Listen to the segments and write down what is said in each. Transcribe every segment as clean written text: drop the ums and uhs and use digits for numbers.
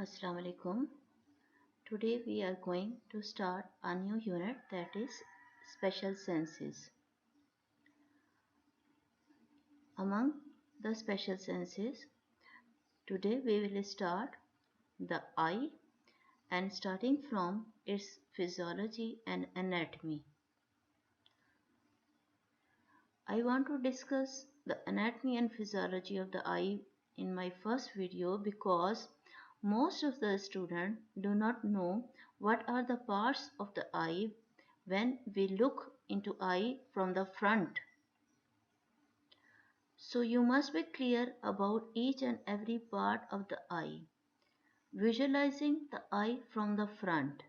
Assalamu alaikum. Today we are going to start a new unit, that is special senses. Among the special senses, today we will start the eye and starting from its physiology and anatomy. I want to discuss the anatomy and physiology of the eye in my first video because most of the students do not know what are the parts of the eye when we look into eye from the front. So you must be clear about each and every part of the eye. Visualizing the eye from the front.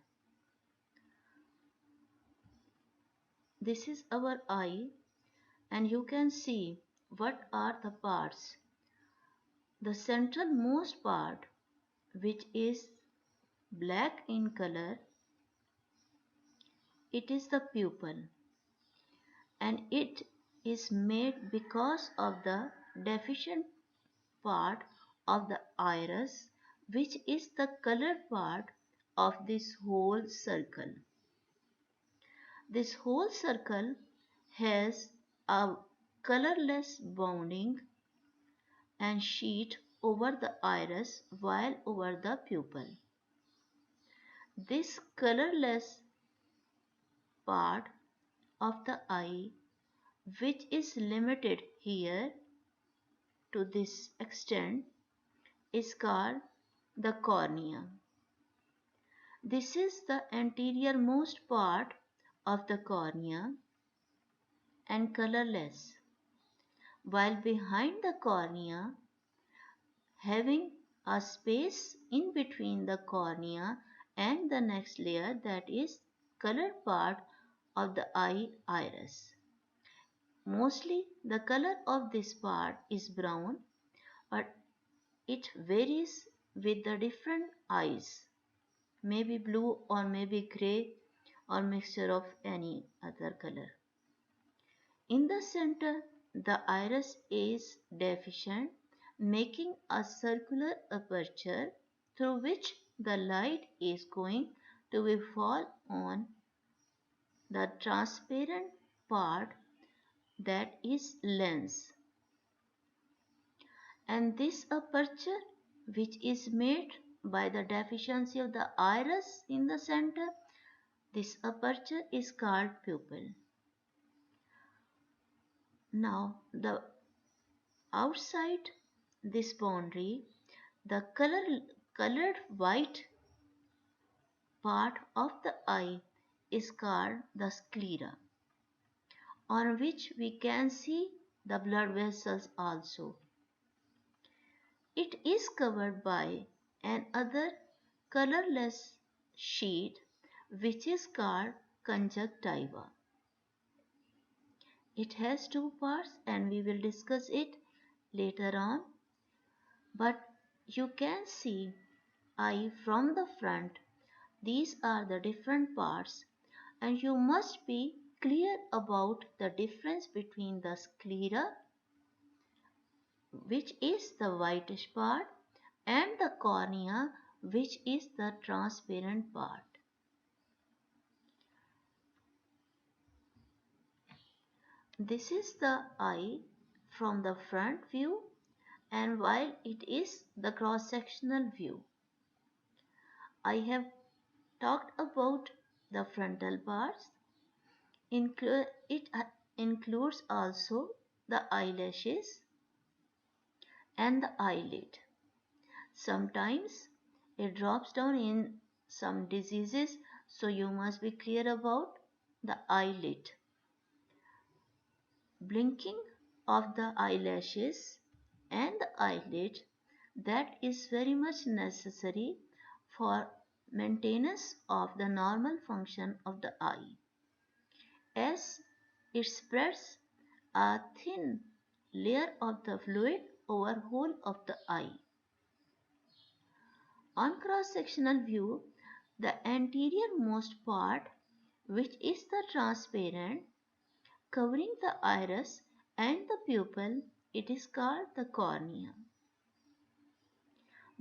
This is our eye and you can see what are the parts. The centralmost part, which is black in color, it is the pupil, and it is made because of the deficient part of the iris, which is the colored part of this whole circle. This whole circle has a colorless bounding and sheet over the iris while over the pupil. This colorless part of the eye, which is limited here to this extent, is called the cornea. This is the anterior-most part of the cornea and colorless, while behind the cornea, having a space in between the cornea and the next layer, that is colored part of the eye iris. Mostly the color of this part is brown, but it varies with the different eyes, maybe blue or maybe gray or mixture of any other color. In the center, the iris is deficient, making a circular aperture through which the light is going to be fall on the transparent part, that is lens. And this aperture, which is made by the deficiency of the iris in the center, this aperture is called pupil. Now, the outside this boundary, the colored white part of the eye is called the sclera, on which we can see the blood vessels also. It is covered by another colorless sheet which is called conjunctiva. It has two parts and we will discuss it later on. But you can see eye from the front. These are the different parts and you must be clear about the difference between the sclera, which is the whitish part, and the cornea, which is the transparent part. This is the eye from the front view, and while it is the cross-sectional view. I have talked about the frontal parts. It includes also the eyelashes and the eyelid. Sometimes it drops down in some diseases, so you must be clear about the eyelid. Blinking of the eyelashes and the eyelid, that is very much necessary for maintenance of the normal function of the eye, as it spreads a thin layer of the fluid over whole of the eye. On cross-sectional view, the anterior-most part, which is the transparent, covering the iris and the pupil, it is called the cornea.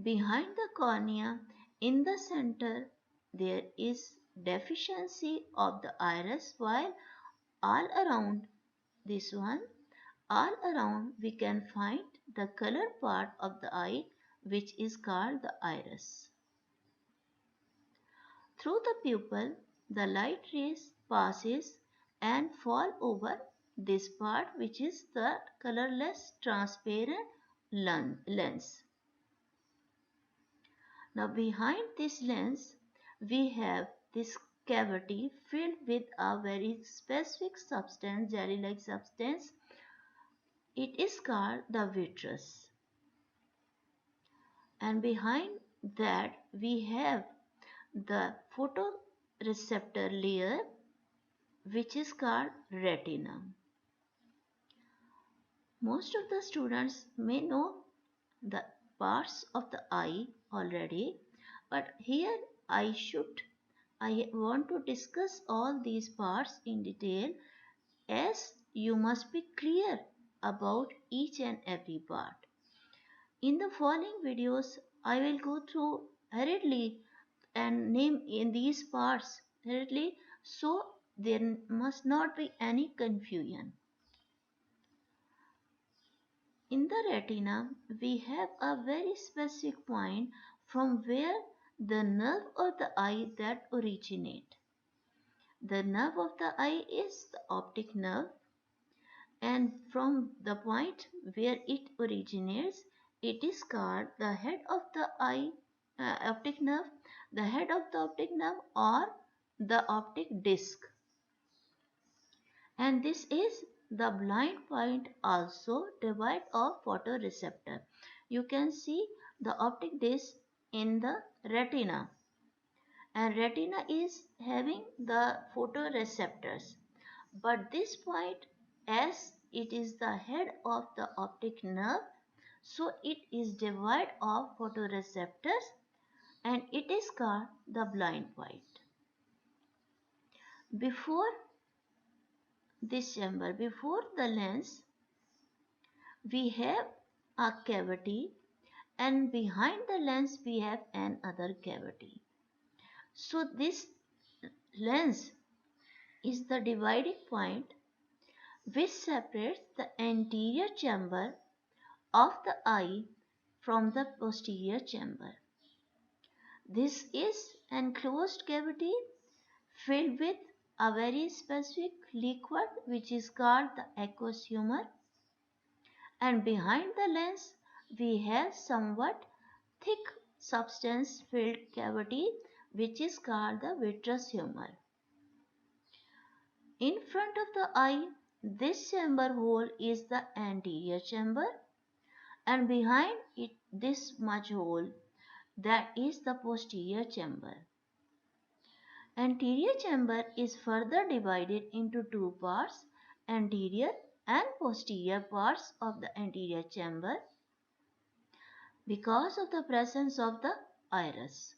Behind the cornea, in the center, there is deficiency of the iris, while all around this one, all around we can find the color part of the eye, which is called the iris. Through the pupil, the light rays passes and fall over this part, which is the colorless transparent lens. Now behind this lens, we have this cavity filled with a very specific substance, jelly-like substance. It is called the vitreous. And behind that, we have the photoreceptor layer, which is called retina. Most of the students may know the parts of the eye already, but here I want to discuss all these parts in detail, as you must be clear about each and every part. In the following videos, I will go through hurriedly and name in these parts hurriedly, so there must not be any confusion. In the retina, we have a very specific point from where the nerve of the eye that originate. The nerve of the eye is the optic nerve, and from the point where it originates, it is called the head of the eye optic nerve, the head of the optic nerve, or the optic disc. And this is the blind point also divide of photoreceptor. You can see the optic disc in the retina, and retina is having the photoreceptors, but this point, as it is the head of the optic nerve, so it is divide of photoreceptors, and it is called the blind point. Before this chamber, before the lens, we have a cavity, and behind the lens we have another cavity. So this lens is the dividing point which separates the anterior chamber of the eye from the posterior chamber. This is enclosed cavity filled with a very specific liquid which is called the aqueous humor, and behind the lens we have somewhat thick substance filled cavity which is called the vitreous humor. In front of the eye, this chamber hole is the anterior chamber, and behind it this much hole, that is the posterior chamber. Anterior chamber is further divided into two parts, anterior and posterior parts of the anterior chamber, because of the presence of the iris.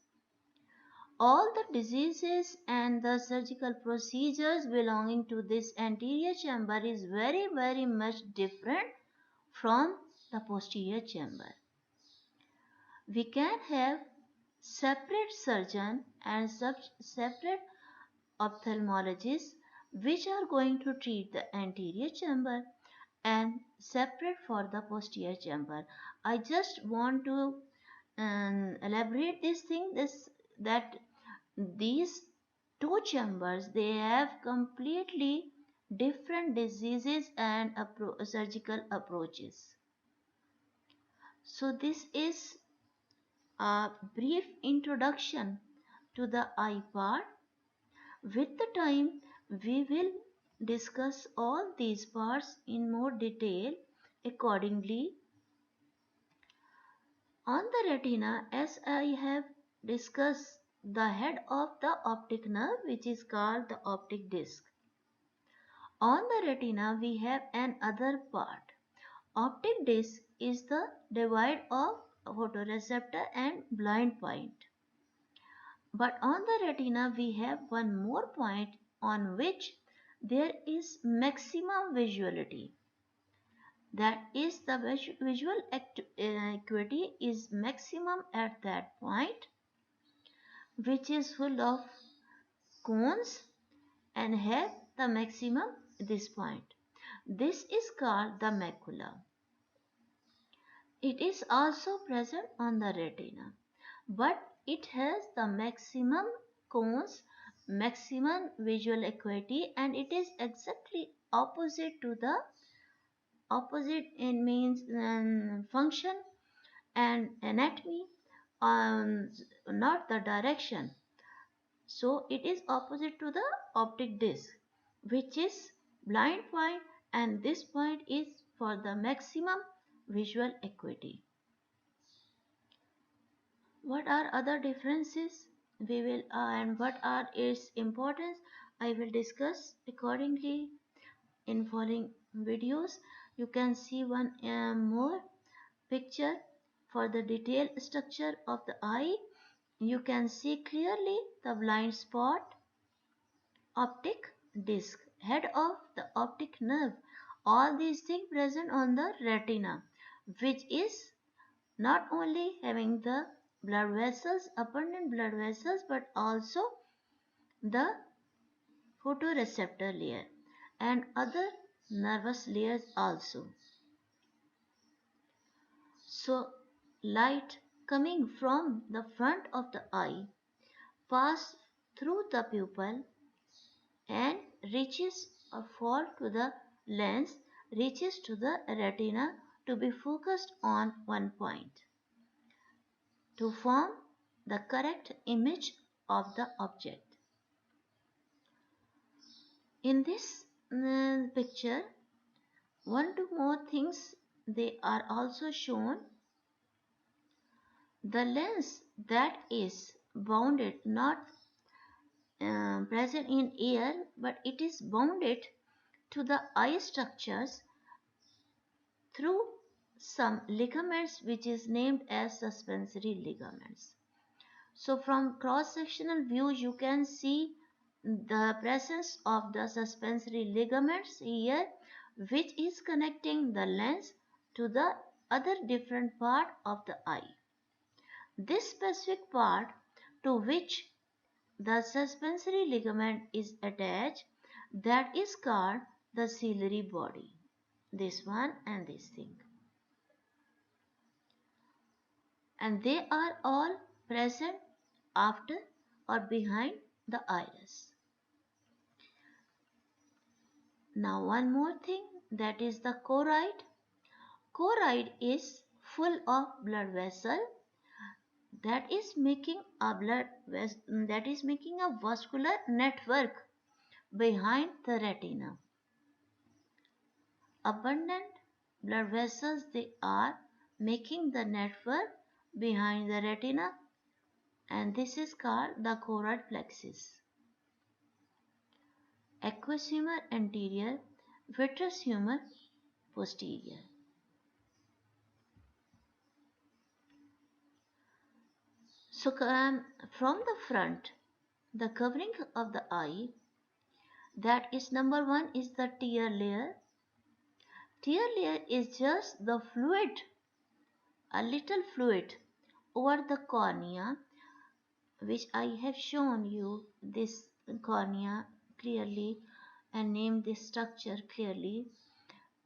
All the diseases and the surgical procedures belonging to this anterior chamber is very much different from the posterior chamber. We can have separate surgeon and separate ophthalmologists which are going to treat the anterior chamber and separate for the posterior chamber. I just want to elaborate this thing, that these two chambers, they have completely different diseases and surgical approaches. So this is a brief introduction to the eye part. With the time, we will discuss all these parts in more detail accordingly. On the retina, as I have discussed, the head of the optic nerve, which is called the optic disc. On the retina, we have another part. Optic disc is the divide of photoreceptor and blind point. But on the retina, we have one more point on which there is maximum visuality. That is, the visual acuity is maximum at that point, which is full of cones and have the maximum this point. This is called the macula. It is also present on the retina, but it has the maximum cones, maximum visual acuity, and it is exactly opposite to the opposite in means function and anatomy, um, not the direction. So it is opposite to the optic disc, which is blind point, and this point is for the maximum visual acuity. What are other differences? We will and what are its importance? I will discuss accordingly in following videos. You can see one more picture for the detailed structure of the eye. You can see clearly the blind spot, optic disc, head of the optic nerve. All these things present on the retina, which is not only having the blood vessels, abundant blood vessels, but also the photoreceptor layer and other nervous layers also. So light coming from the front of the eye pass through the pupil and reaches or fall to the lens, reaches to the retina to be focused on one point to form the correct image of the object. In this picture, one two more things they are also shown. The lens that is bounded not present in air, but it is bounded to the eye structures through some ligaments which is named as suspensory ligaments. So from cross-sectional view you can see the presence of the suspensory ligaments here, which is connecting the lens to the other different part of the eye. This specific part to which the suspensory ligament is attached, that is called the ciliary body. This one and this thing. And they are all present after or behind the iris. Now one more thing, that is the choroid. Choroid is full of blood vessel that is making a vascular network behind the retina. Abundant blood vessels, they are making the network behind the retina, and this is called the choroid plexus. Aqueous humor anterior, vitreous humor posterior. So from the front, the covering of the eye, that is number one is the tear layer. Tear layer is just the fluid, a little fluid over the cornea, which I have shown you this cornea clearly and named this structure clearly.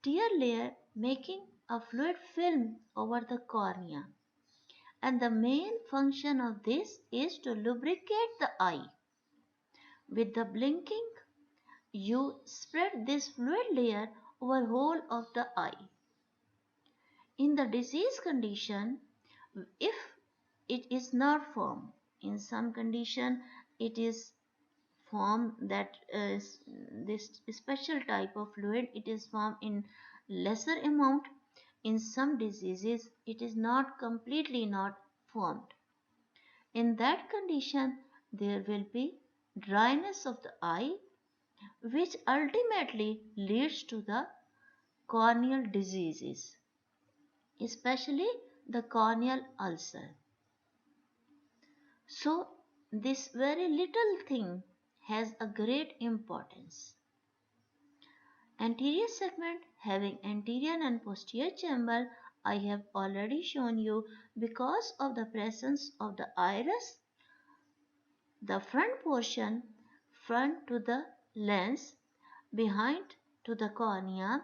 Tear layer making a fluid film over the cornea, and the main function of this is to lubricate the eye. With the blinking, you spread this fluid layer over whole of the eye. In the disease condition, if it is not formed, in some condition it is formed that this special type of fluid, it is formed in lesser amount. In some diseases it is not completely not formed. In that condition there will be dryness of the eye, which ultimately leads to the corneal diseases, especially the corneal ulcer. So this very little thing has a great importance. Anterior segment having anterior and posterior chamber, I have already shown you. Because of the presence of the iris, the front portion, front to the lens, behind to the cornea,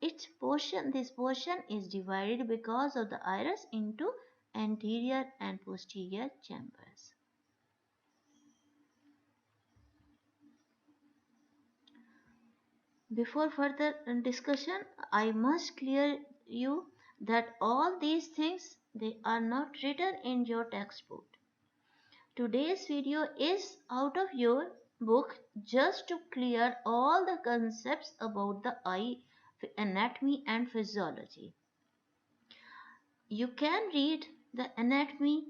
this portion is divided because of the iris into anterior and posterior chambers. Before further discussion, I must clear you that all these things, they are not written in your textbook. Today's video is out of your book just to clear all the concepts about the eye anatomy and physiology. You can read the anatomy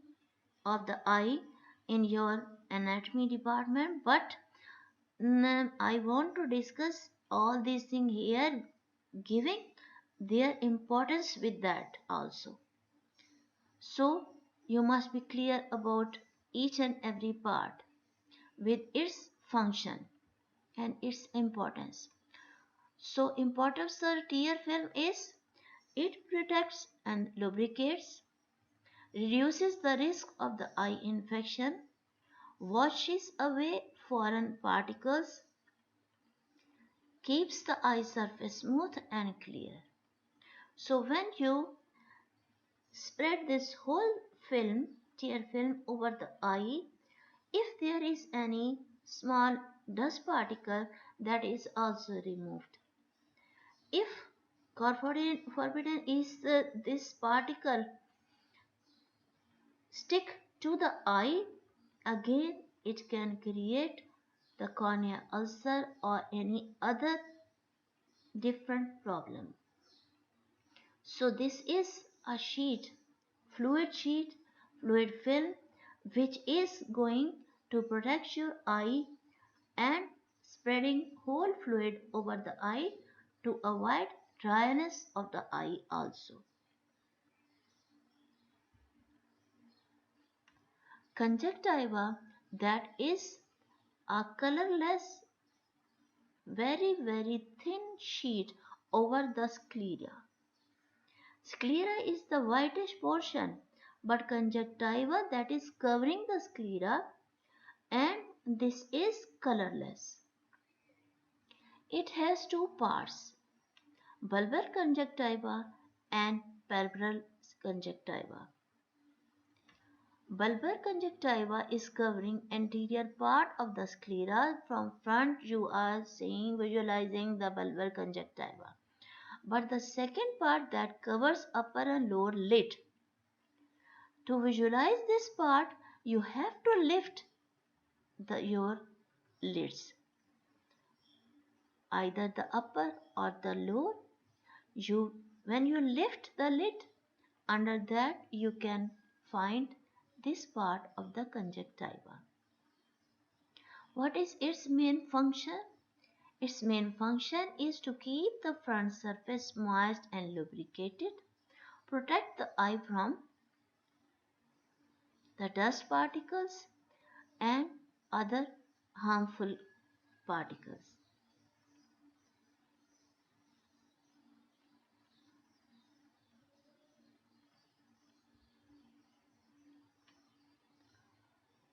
of the eye in your anatomy department, but I want to discuss all these things here, giving their importance with that also. So you must be clear about each and every part with its function and its importance. So importance of tear film is it protects and lubricates, reduces the risk of the eye infection, washes away foreign particles, keeps the eye surface smooth and clear. So when you spread this whole film, tear film over the eye, if there is any small dust particle, that is also removed. If forbidden is this particle stick to the eye, again it can create the cornea ulcer or any other different problem. So this is a fluid film, which is going to protect your eye and spreading whole fluid over the eye to avoid dryness of the eye also. Conjunctiva, that is a colorless, very thin sheet over the sclera. Sclera is the whitish portion, but conjunctiva, that is covering the sclera, and this is colorless. It has two parts, bulbar conjunctiva and palpebral conjunctiva. Bulbar conjunctiva is covering anterior part of the sclera. From front you are visualizing the bulbar conjunctiva. But the second part that covers upper and lower lid. To visualize this part, you have to lift your lids, either the upper or the lower. When you lift the lid, under that you can find this part of the conjunctiva. What is its main function? Its main function is to keep the front surface moist and lubricated, protect the eye from the dust particles and other harmful particles.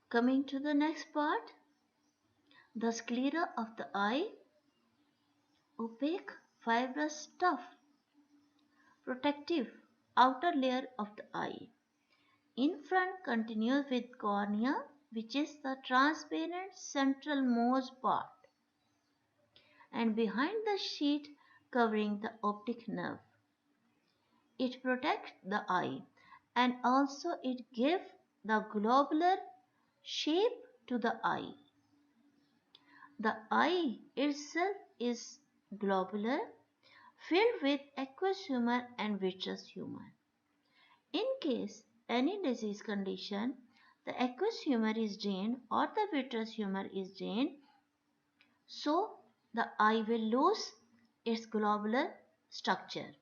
Coming to the next part, the sclera of the eye, opaque, fibrous, tough, protective outer layer of the eye. In front continues with cornea, which is the transparent centralmost part, and behind the sheet covering the optic nerve. It protects the eye and also it gives the globular shape to the eye. The eye itself is globular, filled with aqueous humor and vitreous humor. In case any disease condition, the aqueous humor is drained or the vitreous humor is drained, so the eye will lose its globular structure.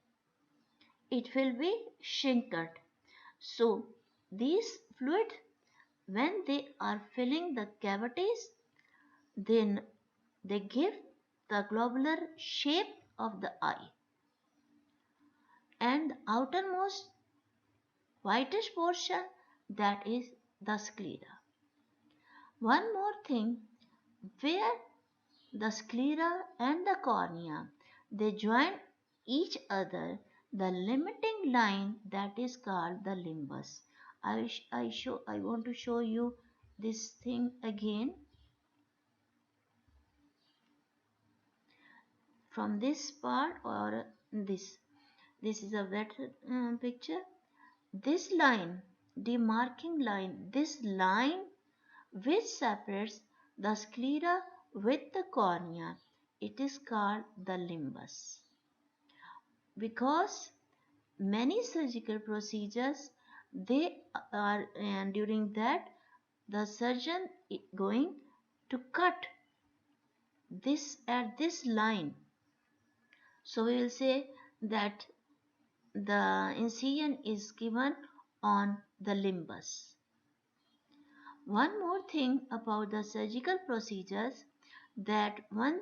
It will be shrinked. So these fluid, when they are filling the cavities, then they give the globular shape of the eye, and the outermost whitish portion, that is the sclera. One more thing, where the sclera and the cornea, they join each other, the limiting line, that is called the limbus. I want to show you this thing again. From this part, or this is a better picture. This line, demarking line, this line which separates the sclera with the cornea, it is called the limbus. Because many surgical procedures, they are, and during that the surgeon is going to cut this at this line. So we will say that the incision is given on the limbus. One more thing about the surgical procedures, that when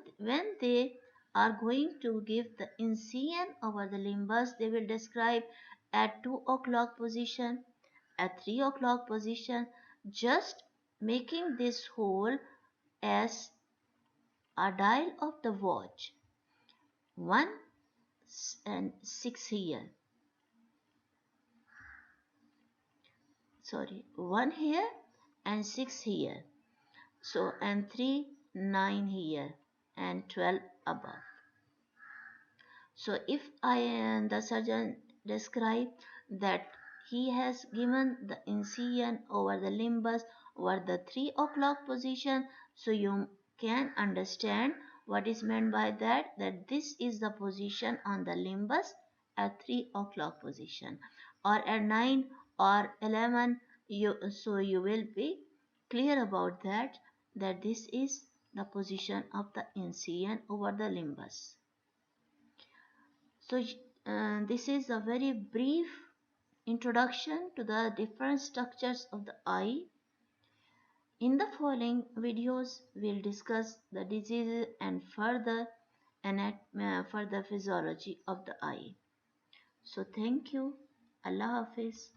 they are going to give the incision over the limbus, they will describe at 2 o'clock position, at 3 o'clock position, just making this hole as a dial of the watch. 1 and 6 here. Sorry, 1 here and 6 here. So, and 3, 9 here and 12 above. So if the surgeon describe that he has given the incision over the limbus over the 3 o'clock position, so you can understand what is meant by that, that this is the position on the limbus at 3 o'clock position, or at 9 or 11, so you will be clear about that, that this is the position of the incision over the limbus. So this is a very brief introduction to the different structures of the eye. In the following videos, we'll discuss the diseases and further physiology of the eye. So thank you. Allah Hafiz.